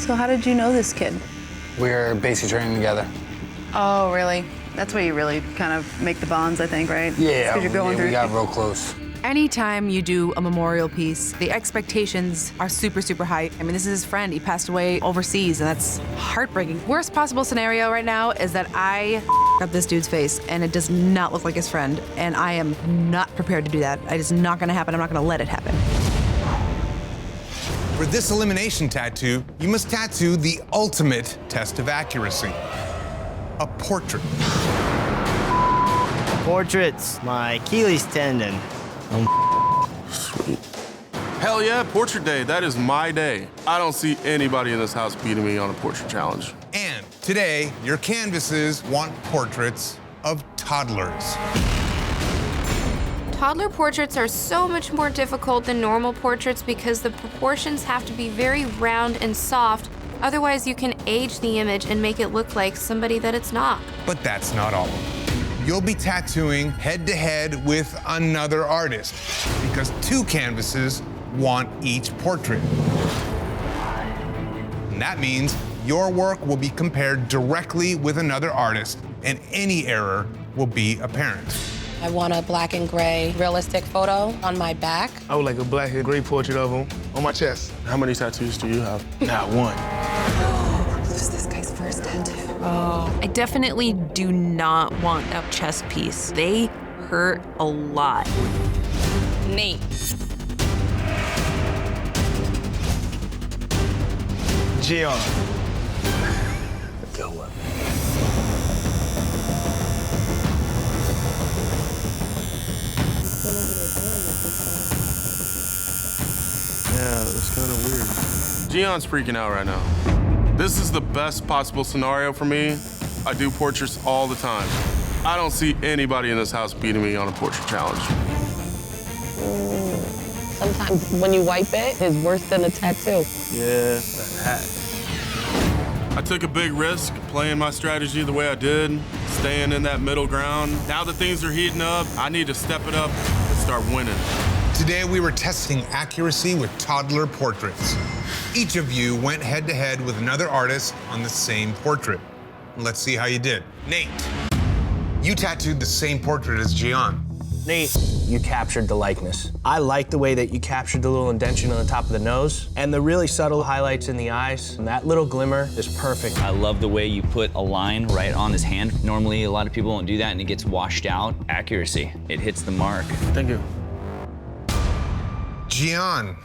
So how did you know this kid? We're basic training together. Oh, really? That's where you really kind of make the bonds, I think, right? Yeah, 'Cause you're going we through. got real close. Anytime you do a memorial piece, the expectations are super, super high. I mean, this is his friend. He passed away overseas, and that's heartbreaking. Worst possible scenario right now is that I up this dude's face, and it does not look like his friend, and I am not prepared to do that. It is not gonna happen. I'm not gonna let it happen. For this elimination tattoo, you must tattoo the ultimate test of accuracy, a portrait. Portraits, my Achilles tendon. Sweet. Hell yeah, portrait day. That is my day. I don't see anybody in this house beating me on a portrait challenge. And today, your canvases want portraits of toddlers. Toddler portraits are so much more difficult than normal portraits because the proportions have to be very round and soft. Otherwise, you can age the image and make it look like somebody that it's not. But that's not all. You'll be tattooing head-to-head with another artist because 2 canvases want each portrait. And that means your work will be compared directly with another artist, and any error will be apparent. I want a black and gray realistic photo on my back. I would like a black and gray portrait of him on my chest. How many tattoos do you have? Not one. This is this guy's first tattoo. Oh, I definitely do not want that chest piece. They hurt a lot. Nate. Gian. Good one. Yeah, it's kind of weird. Gion's freaking out right now. This is the best possible scenario for me. I do portraits all the time. I don't see anybody in this house beating me on a portrait challenge. Sometimes when you wipe it, it's worse than a tattoo. Yeah, that hat. I took a big risk playing my strategy the way I did, staying in that middle ground. Now that things are heating up, I need to step it up and start winning. Today, we were testing accuracy with toddler portraits. Each of you went head-to-head with another artist on the same portrait. Let's see how you did. Nate, you tattooed the same portrait as Gian. Nate, you captured the likeness. I like the way that you captured the little indentation on the top of the nose and the really subtle highlights in the eyes. And that little glimmer is perfect. I love the way you put a line right on his hand. Normally, a lot of people won't do that and it gets washed out. Accuracy, it hits the mark. Thank you. Gian,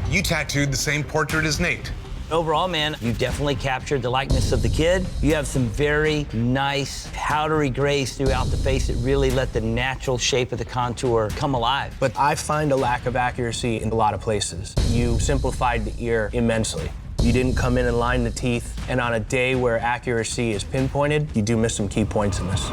you tattooed the same portrait as Nate. Overall, man, you definitely captured the likeness of the kid. You have some very nice powdery grays throughout the face that really let the natural shape of the contour come alive. But I find a lack of accuracy in a lot of places. You simplified the ear immensely. You didn't come in and line the teeth, and on a day where accuracy is pinpointed, you do miss some key points in this.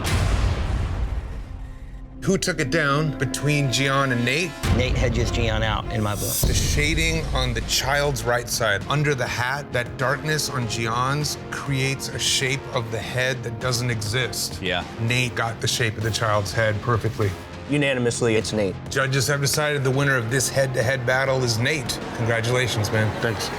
Who took it down between Gian and Nate? Nate hedges Gian out in my book. The shading on the child's right side, under the hat, that darkness on Gian's creates a shape of the head that doesn't exist. Yeah. Nate got the shape of the child's head perfectly. Unanimously, it's Nate. Judges have decided the winner of this head-to-head battle is Nate. Congratulations, man. Thanks.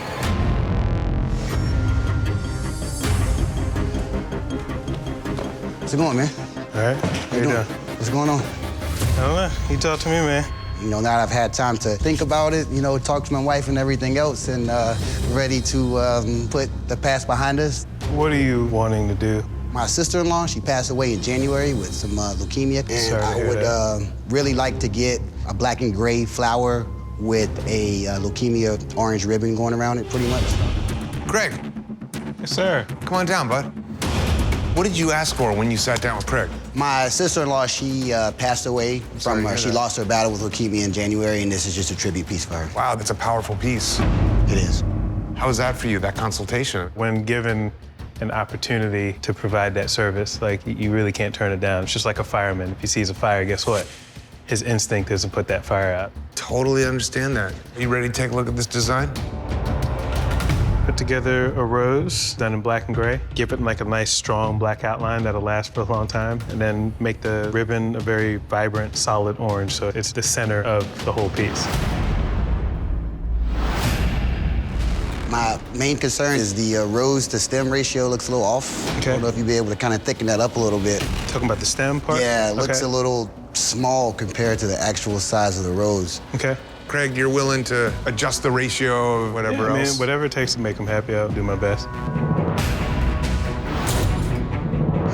How's it going, man? All right, how you doing? What's going on? I don't know. You talk to me, man. You know, now that I've had time to think about it, you know, talk to my wife and everything else, and ready to put the past behind us. What are you wanting to do? My sister-in-law, she passed away in January with some leukemia, and Sorry to I hear would that. really like to get a black and gray flower with a leukemia orange ribbon going around it, pretty much. Craig, Yes, sir. come on down, bud. What did you ask for when you sat down with Craig? My sister-in-law, she passed away sorry from, to hear she that. lost her battle with leukemia in January, and this is just a tribute piece for her. Wow, that's a powerful piece. It is. How was that for you, that consultation? When given an opportunity to provide that service, like, you really can't turn it down. It's just like a fireman. If he sees a fire, guess what? His instinct is to put that fire out. Totally understand that. Are you ready to take a look at this design? Put together a rose done in black and gray, give it like a nice strong black outline that'll last for a long time, and then make the ribbon a very vibrant, solid orange, so it's the center of the whole piece. My main concern is the rose to stem ratio looks a little off. Okay. I don't know if you'd be able to kind of thicken that up a little bit. Talking about the stem part? Yeah, it looks Okay. a little small compared to the actual size of the rose. Okay. Craig, you're willing to adjust the ratio of whatever I else? mean, whatever it takes to make him happy, I'll do my best. You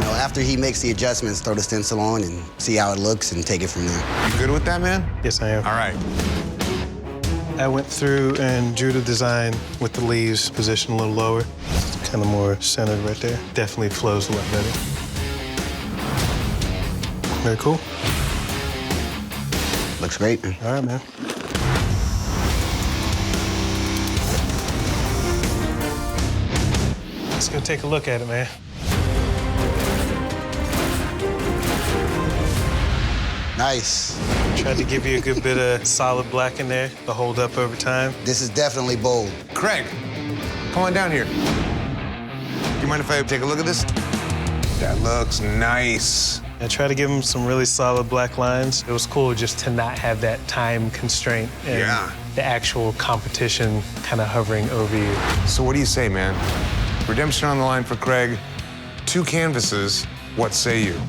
know, after he makes the adjustments, throw the stencil on and see how it looks and take it from there. You good with that, man? Yes, I am. All right. I went through and drew the design with the leaves positioned a little lower. Kind of more centered right there. Definitely flows a lot better. Very cool. Looks great, man. All right, man. Let's go take a look at it, man. Nice. Tried to give you a good bit of solid black in there to hold up over time. This is definitely bold. Craig, come on down here. Do you mind if I take a look at this? That looks nice. I tried to give him some really solid black lines. It was cool just to not have that time constraint and Yeah. the actual competition kind of hovering over you. So what do you say, man? Redemption on the line for Craig. 2 canvases. What say you?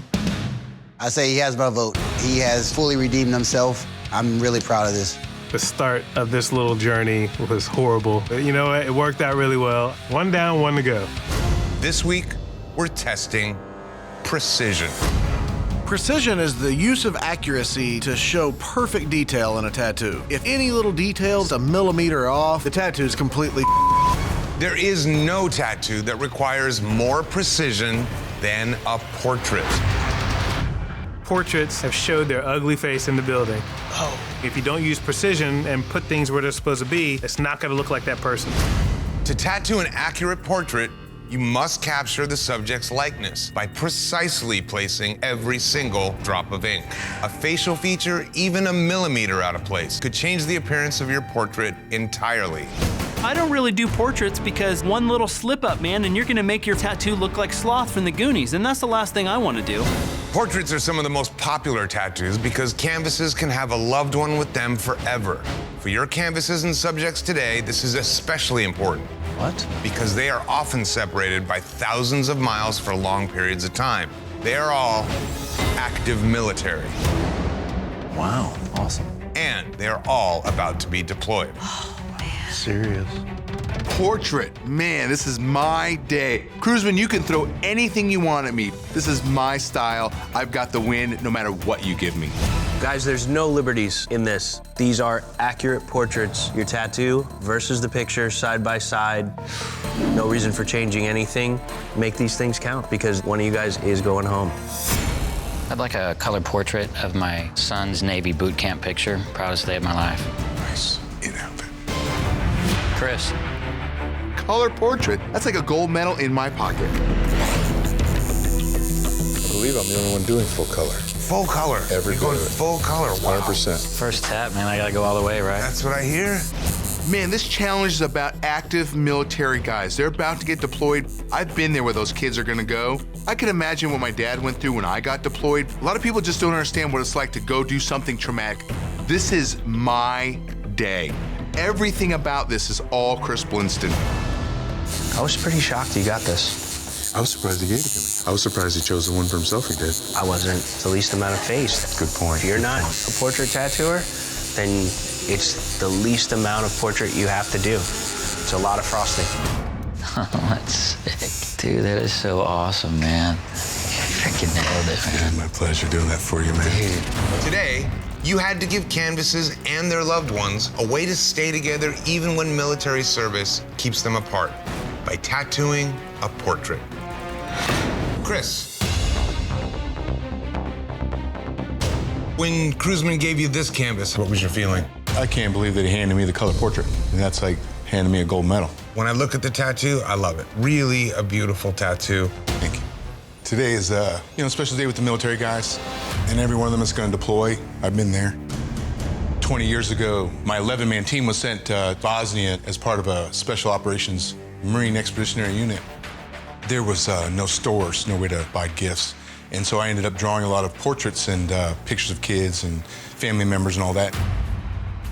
I say he has my vote. He has fully redeemed himself. I'm really proud of this. The start of this little journey was horrible. But you know what? It worked out really well. 1 down, 1 to go. This week, we're testing precision. Precision is the use of accuracy to show perfect detail in a tattoo. If any little detail's a millimeter off, the tattoo's completely. There is no tattoo that requires more precision than a portrait. Portraits have showed their ugly face in the building. Oh, if you don't use precision and put things where they're supposed to be, it's not gonna look like that person. To tattoo an accurate portrait, you must capture the subject's likeness by precisely placing every single drop of ink. A facial feature, even a millimeter out of place, could change the appearance of your portrait entirely. I don't really do portraits because one little slip up, man, and you're gonna make your tattoo look like Sloth from the Goonies, and that's the last thing I wanna do. Portraits are some of the most popular tattoos because canvases can have a loved one with them forever. For your canvases and subjects today, this is especially important. What? Because they are often separated by thousands of miles for long periods of time. They are all active military. Wow, awesome. And they are all about to be deployed. Serious. Portrait. Man, this is my day. Cruzman, you can throw anything you want at me. This is my style. I've got the win no matter what you give me. Guys, there's no liberties in this. These are accurate portraits. Your tattoo versus the picture side by side. No reason for changing anything. Make these things count because one of you guys is going home. I'd like a color portrait of my son's Navy boot camp picture. Proudest day of my life. Nice. In outfit. Chris. Color portrait. That's like a gold medal in my pocket. I believe I'm the only one doing full color. Full color? Every You're going full color, wow. 100%. First tap, man, I gotta go all the way, right? That's what I hear. Man, this challenge is about active military guys. They're about to get deployed. I've been there where those kids are gonna go. I can imagine what my dad went through when I got deployed. A lot of people just don't understand what it's like to go do something traumatic. This is my day. Everything about this is all Chris Blinston. I was pretty shocked you got this. I was surprised he gave it to me. I was surprised he chose the one for himself he did. I wasn't. It's the least amount of face. Good point. If you're not a portrait tattooer, then it's the least amount of portrait you have to do. It's a lot of frosting. Oh, that's sick. Dude, that is so awesome, man. You freaking nailed it, man. My pleasure doing that for you, man. Dude. Today, you had to give canvases and their loved ones a way to stay together even when military service keeps them apart by tattooing a portrait. Chris, when Cruzman gave you this canvas, what was your feeling? I can't believe that he handed me the color portrait. And that's like handing me a gold medal. When I look at the tattoo, I love it. Really a beautiful tattoo. Thank you. Today is a special day with the military guys, and every one of them is going to deploy. I've been there. 20 years ago, my 11-man team was sent to Bosnia as part of a special operations Marine Expeditionary Unit. There was no stores, no way to buy gifts, and so I ended up drawing a lot of portraits and pictures of kids and family members and all that.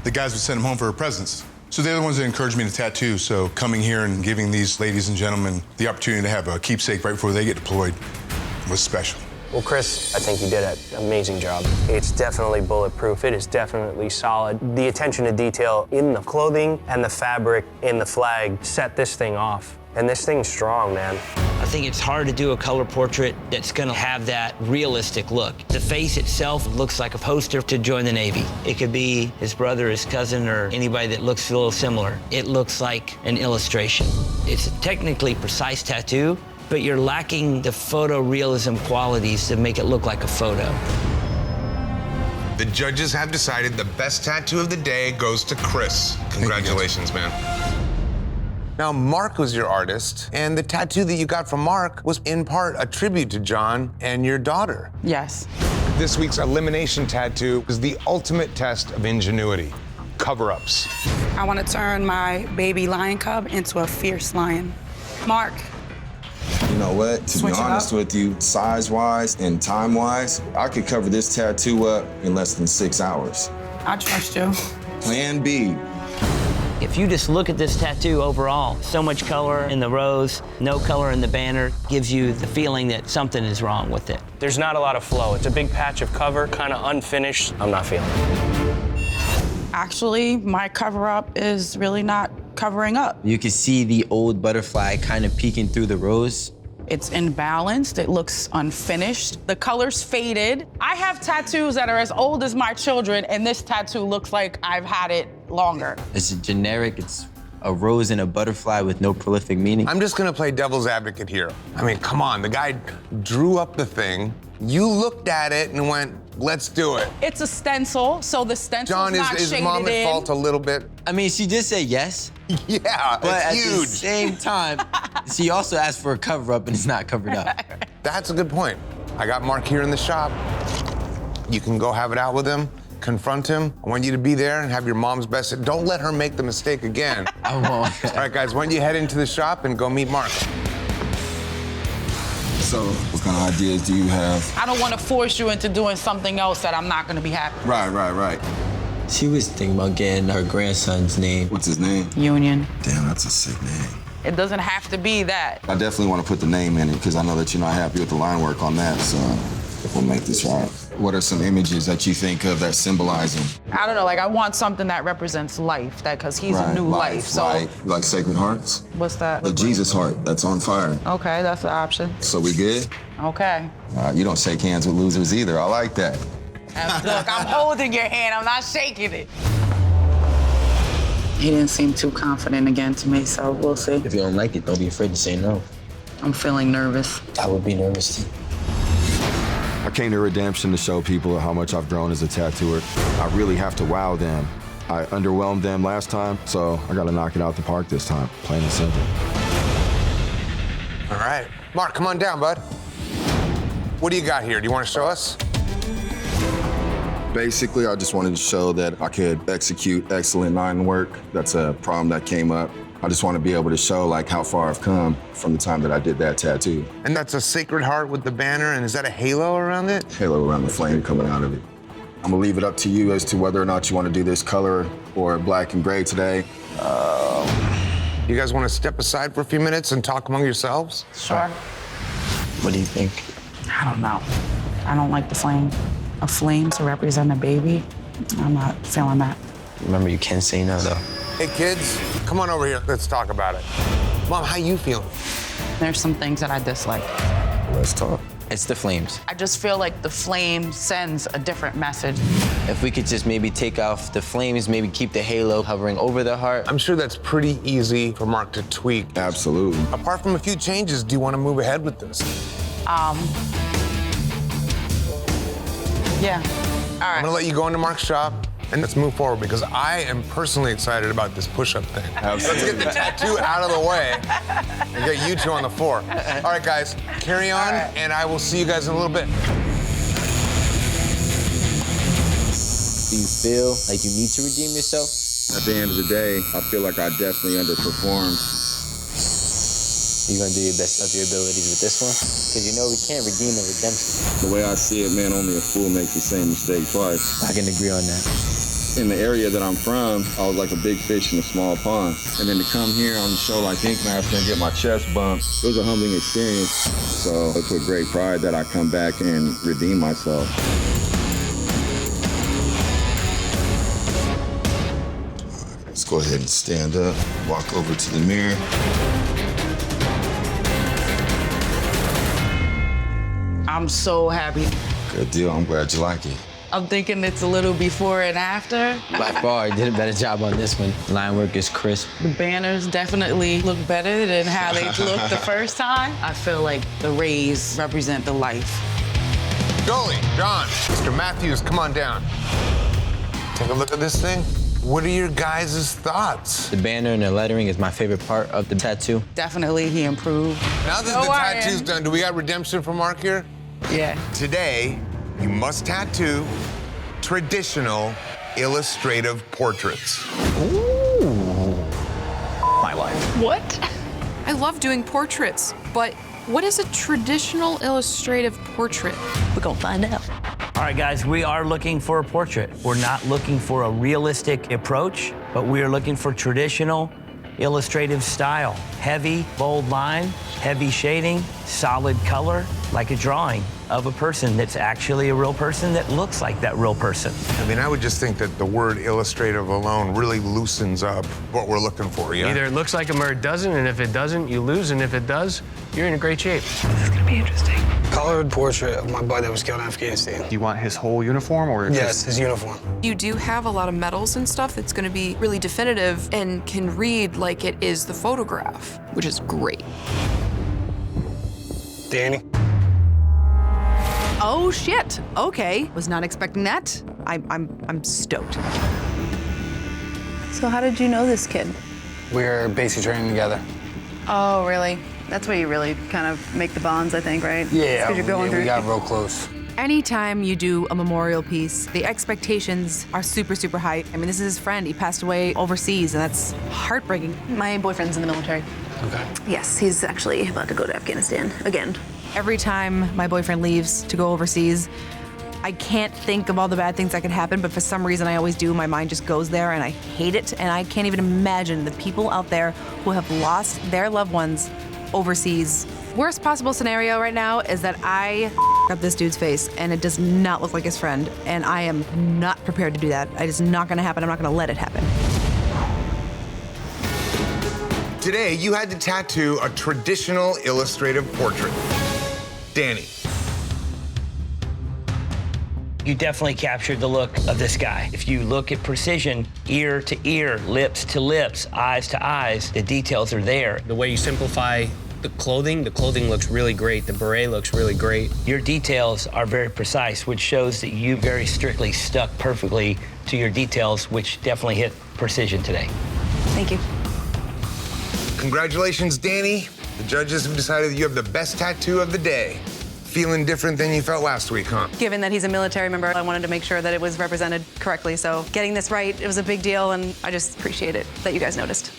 The guys would send them home for presents. So they're the ones that encouraged me to tattoo, so coming here and giving these ladies and gentlemen the opportunity to have a keepsake right before they get deployed was special. Well, Chris, I think you did an amazing job. It's definitely bulletproof. It is definitely solid. The attention to detail in the clothing and the fabric in the flag set this thing off. And this thing's strong, man. I think it's hard to do a color portrait that's gonna have that realistic look. The face itself looks like a poster to join the Navy. It could be his brother, his cousin, or anybody that looks a little similar. It looks like an illustration. It's a technically precise tattoo, but you're lacking the photorealism qualities to make it look like a photo. The judges have decided the best tattoo of the day goes to Chris. Congratulations, man. Now, Mark was your artist, and the tattoo that you got from Mark was in part a tribute to John and your daughter. Yes. This week's elimination tattoo was the ultimate test of ingenuity, cover-ups. I want to turn my baby lion cub into a fierce lion. Mark. You know what? To be honest with you, size-wise and time-wise, I could cover this tattoo up in less than 6 hours. I trust you. Plan B. If you just look at this tattoo overall, so much color in the rose, no color in the banner, gives you the feeling that something is wrong with it. There's not a lot of flow. It's a big patch of cover, kind of unfinished. I'm not feeling it. Actually, my cover-up is really not covering up. You can see the old butterfly kind of peeking through the rose. It's imbalanced. It looks unfinished. The color's faded. I have tattoos that are as old as my children, and this tattoo looks like I've had it longer. It's generic. It's a rose and a butterfly with no prolific meaning. I'm just gonna play devil's advocate here. I mean, come on, the guy drew up the thing. You looked at it and went, let's do it. It's a stencil, so the stencil's John, not is shaded mom at in. fault a little bit? I mean, she did say yes. Yeah, but it's at huge. the same time, she also asked for a cover-up and it's not covered up. That's a good point. I got Mark here in the shop. You can go have it out with him, confront him. I want you to be there and have your mom's best. Don't let her make the mistake again. I won't. All right, guys, why don't you head into the shop and go meet Mark? So, what kind of ideas do you have? I don't want to force you into doing something else that I'm not going to be happy with. Right. She was thinking about getting her grandson's name. What's his name? Union. Damn, that's a sick name. It doesn't have to be that. I definitely want to put the name in it because I know that you're not happy with the line work on that, so we'll make this right. What are some images that you think of that symbolize him? I don't know, like I want something that represents life, that because he's a new life. So like Sacred Hearts? What's that? The Jesus heart that's on fire. Okay, that's the option. So we good? Okay. You don't shake hands with losers either. I like that. Look, I'm holding your hand. I'm not shaking it. He didn't seem too confident again to me, so we'll see. If you don't like it, don't be afraid to say no. I'm feeling nervous. I would be nervous too. I came to Redemption to show people how much I've grown as a tattooer. I really have to wow them. I underwhelmed them last time, so I gotta knock it out the park this time, plain and simple. All right. Mark, come on down, bud. What do you got here? Do you want to show us? Basically, I just wanted to show that I could execute excellent line work. That's a problem that came up. I just want to be able to show like how far I've come from the time that I did that tattoo. And that's a Sacred Heart with the banner, and is that a halo around it? Halo around the flame coming out of it. I'm gonna leave it up to you as to whether or not you want to do this color or black and gray today. You guys want to step aside for a few minutes and talk among yourselves? Sure. What do you think? I don't know. I don't like the flame. A flame to represent a baby? I'm not feeling that. Remember, you can't say no, though. Hey, kids, come on over here. Let's talk about it. Mom, how you feeling? There's some things that I dislike. Let's talk. It's the flames. I just feel like the flame sends a different message. If we could just maybe take off the flames, maybe keep the halo hovering over the heart. I'm sure that's pretty easy for Mark to tweak. Absolutely. Apart from a few changes, do you want to move ahead with this? Yeah. All right. I'm gonna let you go into Mark's shop and let's move forward because I am personally excited about this push-up thing. Absolutely. Let's get the tattoo out of the way and get you two on the floor. All right, guys, carry on, and I will see you guys in a little bit. Do you feel like you need to redeem yourself? At the end of the day, I feel like I definitely underperformed. You gonna do your best of your abilities with this one? Because you know we can't redeem a redemption. The way I see it, man, only a fool makes the same mistake twice. I can agree on that. In the area that I'm from, I was like a big fish in a small pond. And then to come here on the show like Ink Master and get my chest bumped, it was a humbling experience. So it's with great pride that I come back and redeem myself. Let's go ahead and stand up, walk over to the mirror. I'm so happy. Good deal, I'm glad you like it. I'm thinking it's a little before and after. By far, I did a better job on this one. Line work is crisp. The banners definitely look better than how they looked the first time. I feel like the rays represent the life. Goalie, John, Mr. Matthews, come on down. Take a look at this thing. What are your guys' thoughts? The banner and the lettering is my favorite part of the tattoo. Definitely, he improved. Now that the tattoo's done, do we got redemption for Mark here? Yeah. Today, you must tattoo traditional illustrative portraits. Ooh. My life. What? I love doing portraits, but what is a traditional illustrative portrait? We're gonna find out. All right, guys, we are looking for a portrait. We're not looking for a realistic approach, but we are looking for traditional illustrative style. Heavy, bold line, heavy shading, solid color, like a drawing of a person that's actually a real person that looks like that real person. I mean, I would just think that the word illustrative alone really loosens up what we're looking for, yeah? Either it looks like them or it doesn't, and if it doesn't, you lose, and if it does, you're in a great shape. This is gonna be interesting. Colored portrait of my buddy that was killed in Afghanistan. Do you want his whole uniform or Yes, his uniform. You do have a lot of medals and stuff that's going to be really definitive and can read like it is the photograph, which is great. Danny? Oh shit. Okay. Was not expecting that. I'm stoked. So how did you know this kid? We're basic training together. Oh, really? That's where you really kind of make the bonds, I think, right? Yeah, Because you're going through. we got real close. Anytime you do a memorial piece, the expectations are super, super high. I mean, this is his friend. He passed away overseas, and that's heartbreaking. My boyfriend's in the military. Okay. Yes, he's actually about to go to Afghanistan again. Every time my boyfriend leaves to go overseas, I can't think of all the bad things that could happen, but for some reason I always do. My mind just goes there, and I hate it, and I can't even imagine the people out there who have lost their loved ones overseas. Worst possible scenario right now is that I up this dude's face, and it does not look like his friend, and I am not prepared to do that. It is not gonna happen. I'm not gonna let it happen. Today, you had to tattoo a traditional illustrative portrait. Danny. You definitely captured the look of this guy. If you look at precision, ear to ear, lips to lips, eyes to eyes, the details are there. The way you simplify the clothing looks really great. The beret looks really great. Your details are very precise, which shows that you very strictly stuck perfectly to your details, which definitely hit precision today. Thank you. Congratulations, Danny. The judges have decided that you have the best tattoo of the day. Feeling different than you felt last week, huh? Given that he's a military member, I wanted to make sure that it was represented correctly. So getting this right, it was a big deal, and I just appreciate it that you guys noticed.